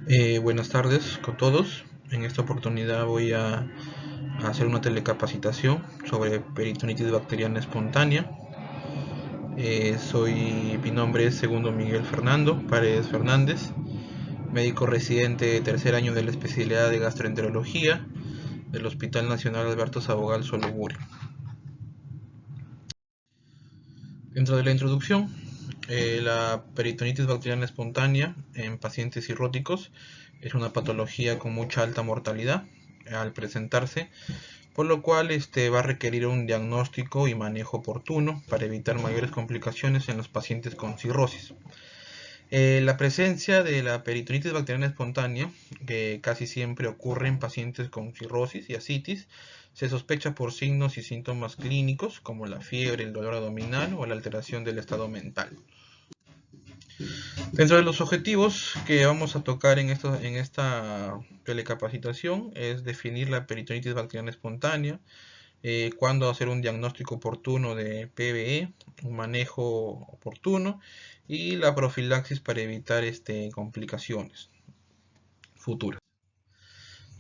Buenas tardes con todos. En esta oportunidad voy a hacer una telecapacitación sobre peritonitis bacteriana espontánea. Mi nombre es Segundo Miguel Fernando Paredes Fernández, médico residente de tercer año de la especialidad de gastroenterología del Hospital Nacional Alberto Sabogal Soloburi. Dentro de la introducción, la peritonitis bacteriana espontánea en pacientes cirróticos es una patología con mucha alta mortalidad al presentarse, por lo cual va a requerir un diagnóstico y manejo oportuno para evitar mayores complicaciones en los pacientes con cirrosis. La presencia de la peritonitis bacteriana espontánea, que casi siempre ocurre en pacientes con cirrosis y ascitis, se sospecha por signos y síntomas clínicos como la fiebre, el dolor abdominal o la alteración del estado mental. Dentro de los objetivos que vamos a tocar en esta telecapacitación es definir la peritonitis bacteriana espontánea, cuándo hacer un diagnóstico oportuno de PBE, un manejo oportuno y la profilaxis para evitar complicaciones futuras.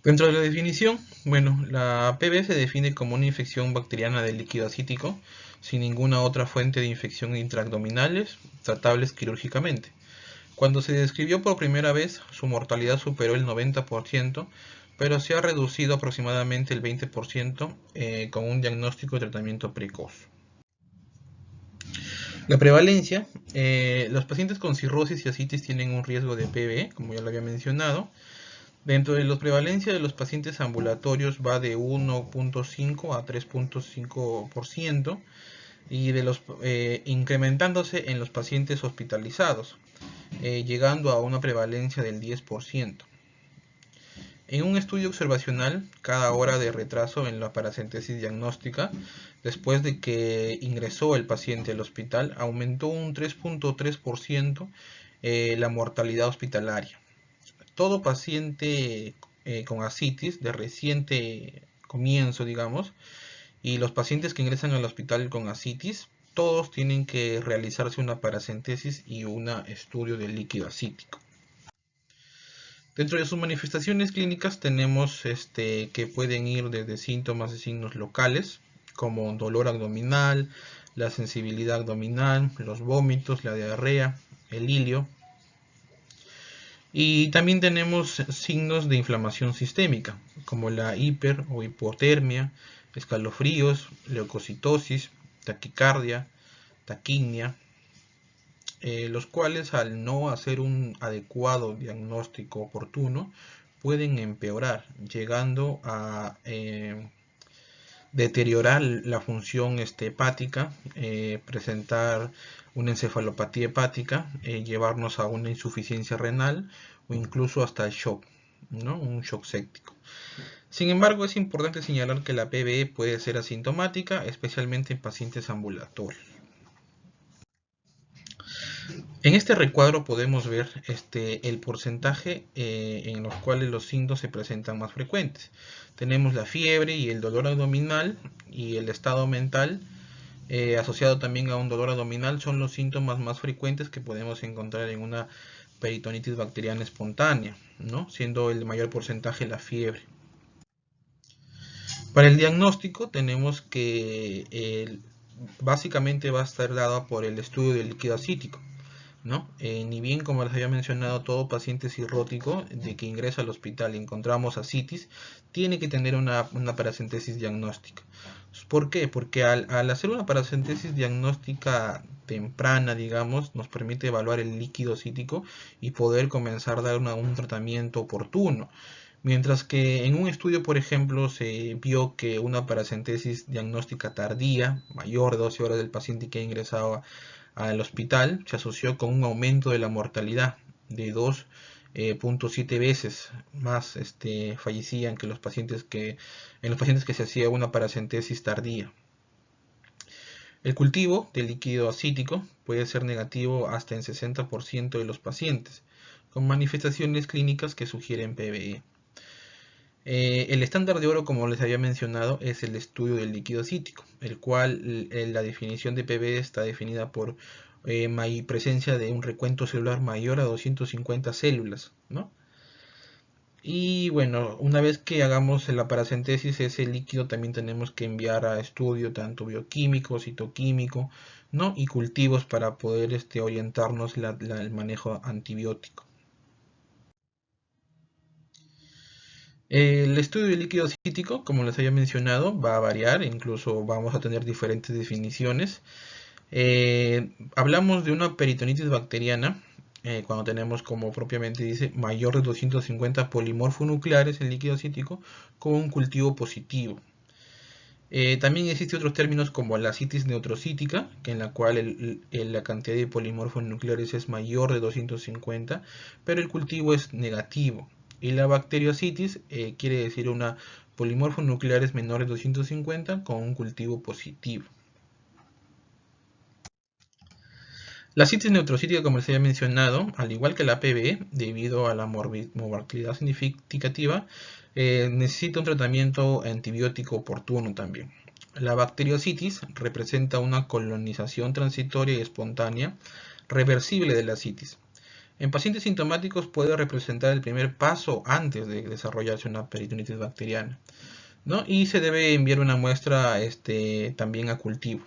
Dentro de la definición, bueno, la PBE se define como una infección bacteriana del líquido acítico sin ninguna otra fuente de infección intraabdominales tratables quirúrgicamente. Cuando se describió por primera vez, su mortalidad superó el 90%, pero se ha reducido aproximadamente el 20% con un diagnóstico y tratamiento precoz. La prevalencia, los pacientes con cirrosis y ascitis tienen un riesgo de PBE, como ya lo había mencionado. Dentro de la prevalencia de los pacientes ambulatorios va de 1.5 a 3.5% y incrementándose en los pacientes hospitalizados, llegando a una prevalencia del 10%. En un estudio observacional, cada hora de retraso en la paracentesis diagnóstica, después de que ingresó el paciente al hospital, aumentó un 3.3% la mortalidad hospitalaria. Todo paciente con ascitis de reciente comienzo, digamos, y los pacientes que ingresan al hospital con ascitis, todos tienen que realizarse una paracentesis y un estudio del líquido acítico. Dentro de sus manifestaciones clínicas tenemos que pueden ir desde síntomas y signos locales, como dolor abdominal, la sensibilidad abdominal, los vómitos, la diarrea, el hilio. Y también tenemos signos de inflamación sistémica, como la hiper o hipotermia, escalofríos, leucocitosis, taquicardia, taquimia, los cuales al no hacer un adecuado diagnóstico oportuno pueden empeorar, llegando a deteriorar la función hepática, presentar una encefalopatía hepática, llevarnos a una insuficiencia renal o incluso hasta el shock, ¿no? Un shock séptico. Sin embargo, es importante señalar que la PBE puede ser asintomática, especialmente en pacientes ambulatorios. En este recuadro podemos ver el porcentaje en los cuales los signos se presentan más frecuentes. Tenemos la fiebre y el dolor abdominal y el estado mental asociado también a un dolor abdominal son los síntomas más frecuentes que podemos encontrar en una peritonitis bacteriana espontánea, ¿no? Siendo el mayor porcentaje la fiebre. Para el diagnóstico tenemos que básicamente va a estar dado por el estudio del líquido acítico, ¿no? Ni bien, como les había mencionado, todo paciente cirrótico de que ingresa al hospital y encontramos ascitis, tiene que tener una paracentesis diagnóstica. ¿Por qué? Porque al hacer una paracentesis diagnóstica temprana, digamos, nos permite evaluar el líquido cítico y poder comenzar a dar un tratamiento oportuno. Mientras que en un estudio, por ejemplo, se vio que una paracentesis diagnóstica tardía, mayor de 12 horas del paciente que ha ingresado al hospital, se asoció con un aumento de la mortalidad de 2.7 veces más fallecían que en los pacientes que se hacía una paracentesis tardía. El cultivo del líquido acítico puede ser negativo hasta en 60% de los pacientes, con manifestaciones clínicas que sugieren PBE. El estándar de oro, como les había mencionado, es el estudio del líquido acítico, el cual la definición de PBE está definida por presencia de un recuento celular mayor a 250 células, ¿no? Y bueno, una vez que hagamos la paracentesis, ese líquido también tenemos que enviar a estudio tanto bioquímico, citoquímico, ¿no? Y cultivos para poder orientarnos el manejo antibiótico. El estudio del líquido cítico, como les había mencionado, va a variar, incluso vamos a tener diferentes definiciones. Hablamos de una peritonitis bacteriana cuando tenemos, como propiamente dice, mayor de 250 polimorfonucleares en líquido cítico con un cultivo positivo. También existen otros términos como la citis neutrocítica, que en la cual la cantidad de polimorfonucleares es mayor de 250, pero el cultivo es negativo. Y la bacteriocitis quiere decir una polimorfonucleares menores de 250 con un cultivo positivo. La citis neutrocítica, como les había mencionado, al igual que la PBE, debido a la morbilidad significativa, necesita un tratamiento antibiótico oportuno también. La bacteriocitis representa una colonización transitoria y espontánea reversible de la citis. En pacientes sintomáticos puede representar el primer paso antes de desarrollarse una peritonitis bacteriana, ¿no? Y se debe enviar una muestra también a cultivo.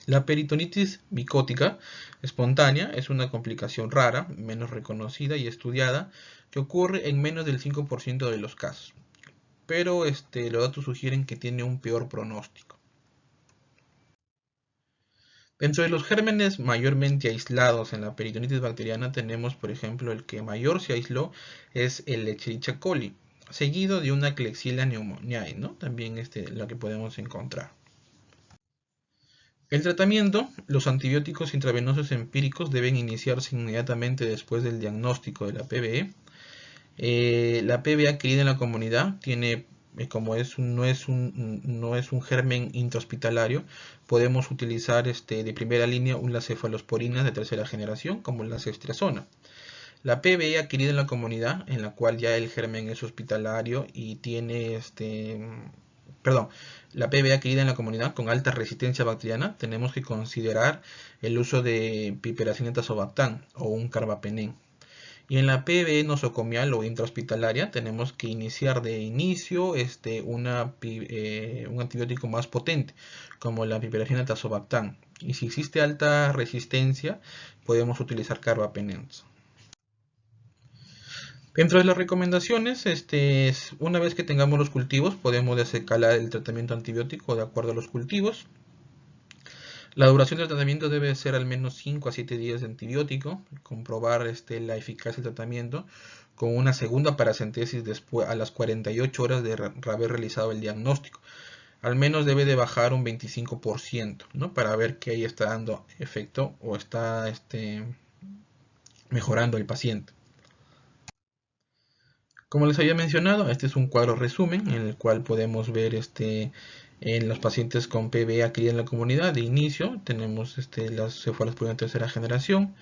La peritonitis micótica espontánea es una complicación rara, menos reconocida y estudiada, que ocurre en menos del 5% de los casos. Pero los datos sugieren que tiene un peor pronóstico. Dentro de los gérmenes mayormente aislados en la peritonitis bacteriana tenemos, por ejemplo, el que mayor se aisló es el Escherichia coli, seguido de una Klebsiella pneumoniae, ¿no? También lo que podemos encontrar. El tratamiento, los antibióticos intravenosos empíricos deben iniciarse inmediatamente después del diagnóstico de la PBE. La PBE adquirida en la comunidad tiene, no es un germen intrahospitalario, podemos utilizar de primera línea las cefalosporinas de tercera generación, como la ceftriaxona. La PBE adquirida en la comunidad, en la cual ya el germen es hospitalario y tiene la PBE adquirida en la comunidad con alta resistencia bacteriana, tenemos que considerar el uso de piperacina tazobactam o un carbapenem. Y en la PBE nosocomial o intrahospitalaria tenemos que iniciar de inicio un antibiótico más potente, como la piperacina tazobactam. Y si existe alta resistencia, podemos utilizar carbapenems. Dentro de las recomendaciones, una vez que tengamos los cultivos, podemos escalar el tratamiento antibiótico de acuerdo a los cultivos. La duración del tratamiento debe ser al menos 5 a 7 días de antibiótico, comprobar la eficacia del tratamiento con una segunda paracentesis después a las 48 horas de haber realizado el diagnóstico. Al menos debe de bajar un 25%, ¿no? Para ver que ahí está dando efecto o está mejorando el paciente. Como les había mencionado, este es un cuadro resumen en el cual podemos ver en los pacientes con PBE adquirida en la comunidad de inicio, tenemos las cefalosporinas de tercera generación,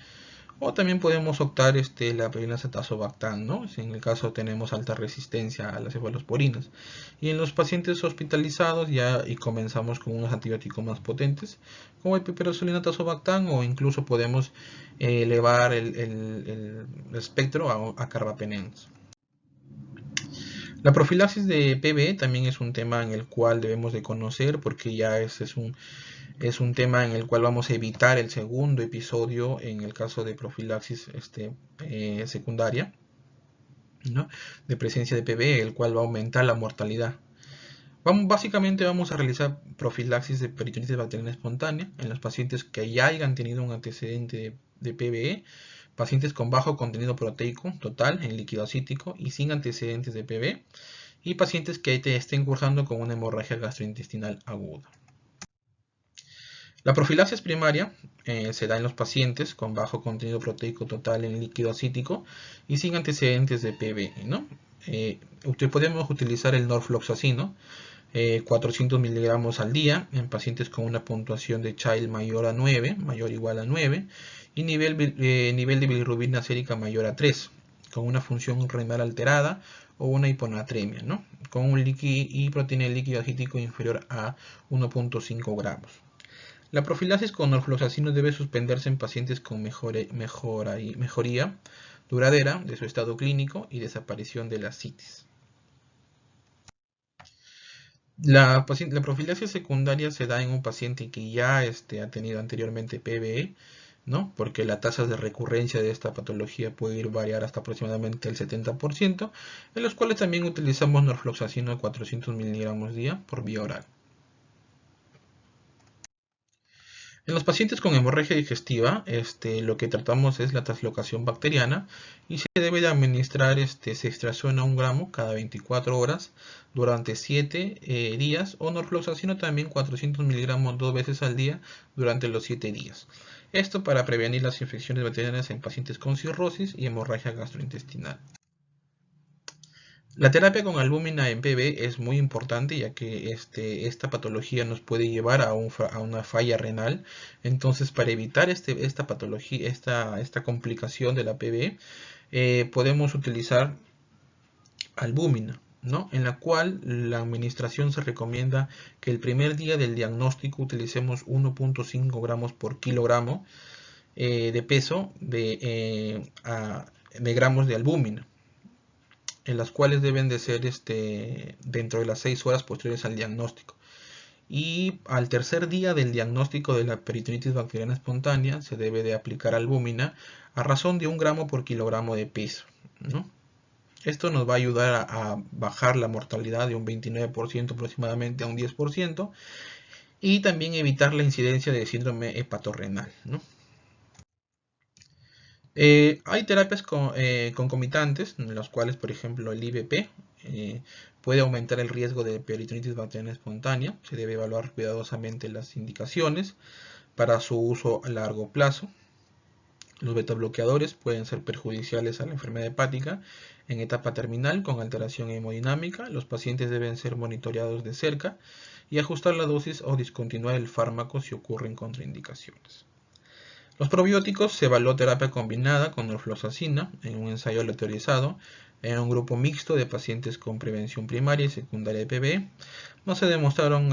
o también podemos optar la penicilina tazobactam, ¿no? Si en el caso tenemos alta resistencia a las cefalosporinas. Y en los pacientes hospitalizados ya y comenzamos con unos antibióticos más potentes, como el piperacillina tazobactam, o incluso podemos elevar el espectro a carbapenems. La profilaxis de PBE también es un tema en el cual debemos de conocer, porque ya es un tema en el cual vamos a evitar el segundo episodio en el caso de profilaxis secundaria, ¿no? De presencia de PBE, el cual va a aumentar la mortalidad. Básicamente vamos a realizar profilaxis de peritonitis bacteriana espontánea en los pacientes que ya hayan tenido un antecedente de PBE, pacientes con bajo contenido proteico total en líquido acítico y sin antecedentes de PBE, y pacientes que estén cursando con una hemorragia gastrointestinal aguda. La profilaxis primaria se da en los pacientes con bajo contenido proteico total en líquido acítico y sin antecedentes de PBE, ¿no? Podemos utilizar el norfloxacino, 400 miligramos al día en pacientes con una puntuación de Child mayor a 9, mayor o igual a 9, y nivel de bilirrubina sérica mayor a 3, con una función renal alterada o una hiponatremia, ¿no? Con un líquido y proteína líquido acítico inferior a 1.5 gramos. La profilaxis con norfloxacino debe suspenderse en pacientes con mejoría duradera de su estado clínico y desaparición de la citis. La profilaxis secundaria se da en un paciente que ya ha tenido anteriormente PBE, ¿no? Porque la tasa de recurrencia de esta patología puede variar hasta aproximadamente el 70%, en los cuales también utilizamos norfloxacino de 400 miligramos día por vía oral. En los pacientes con hemorragia digestiva, lo que tratamos es la translocación bacteriana y se debe de administrar ceftriaxona 1 gramo cada 24 horas durante 7 días o norfloxacino también 400 miligramos 2 veces al día durante los 7 días. Esto para prevenir las infecciones bacterianas en pacientes con cirrosis y hemorragia gastrointestinal. La terapia con albúmina en PB es muy importante ya que esta patología nos puede llevar a una falla renal. Entonces, para evitar esta patología, esta complicación de la PB, podemos utilizar albúmina, ¿no? En la cual la administración se recomienda que el primer día del diagnóstico utilicemos 1.5 gramos por kilogramo de peso de gramos de albúmina, en las cuales deben de ser dentro de las 6 horas posteriores al diagnóstico. Y al tercer día del diagnóstico de la peritonitis bacteriana espontánea se debe de aplicar albúmina a razón de 1 gramo por kilogramo de peso, ¿no? Esto nos va a ayudar a bajar la mortalidad de un 29% aproximadamente a un 10% y también evitar la incidencia de síndrome hepatorrenal, ¿no? Hay terapias concomitantes, en las cuales, por ejemplo, el IVP puede aumentar el riesgo de peritonitis bacteriana espontánea. Se debe evaluar cuidadosamente las indicaciones para su uso a largo plazo. Los betabloqueadores pueden ser perjudiciales a la enfermedad hepática en etapa terminal con alteración hemodinámica. Los pacientes deben ser monitoreados de cerca y ajustar la dosis o discontinuar el fármaco si ocurren contraindicaciones. Los probióticos se evaluó terapia combinada con norfloxacina en un ensayo aleatorizado en un grupo mixto de pacientes con prevención primaria y secundaria de PBE. No se demostraron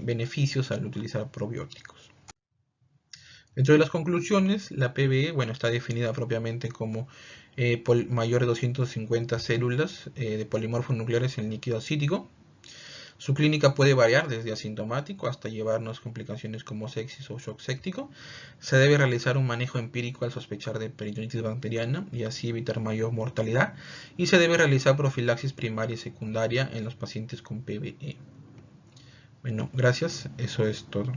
beneficios al utilizar probióticos. Dentro de las conclusiones, la PBE está definida propiamente como mayor de 250 células de polimorfos nucleares en líquido acítico. Su clínica puede variar desde asintomático hasta llevarnos complicaciones como sepsis o shock séptico. Se debe realizar un manejo empírico al sospechar de peritonitis bacteriana y así evitar mayor mortalidad. Y se debe realizar profilaxis primaria y secundaria en los pacientes con PBE. Bueno, gracias. Eso es todo.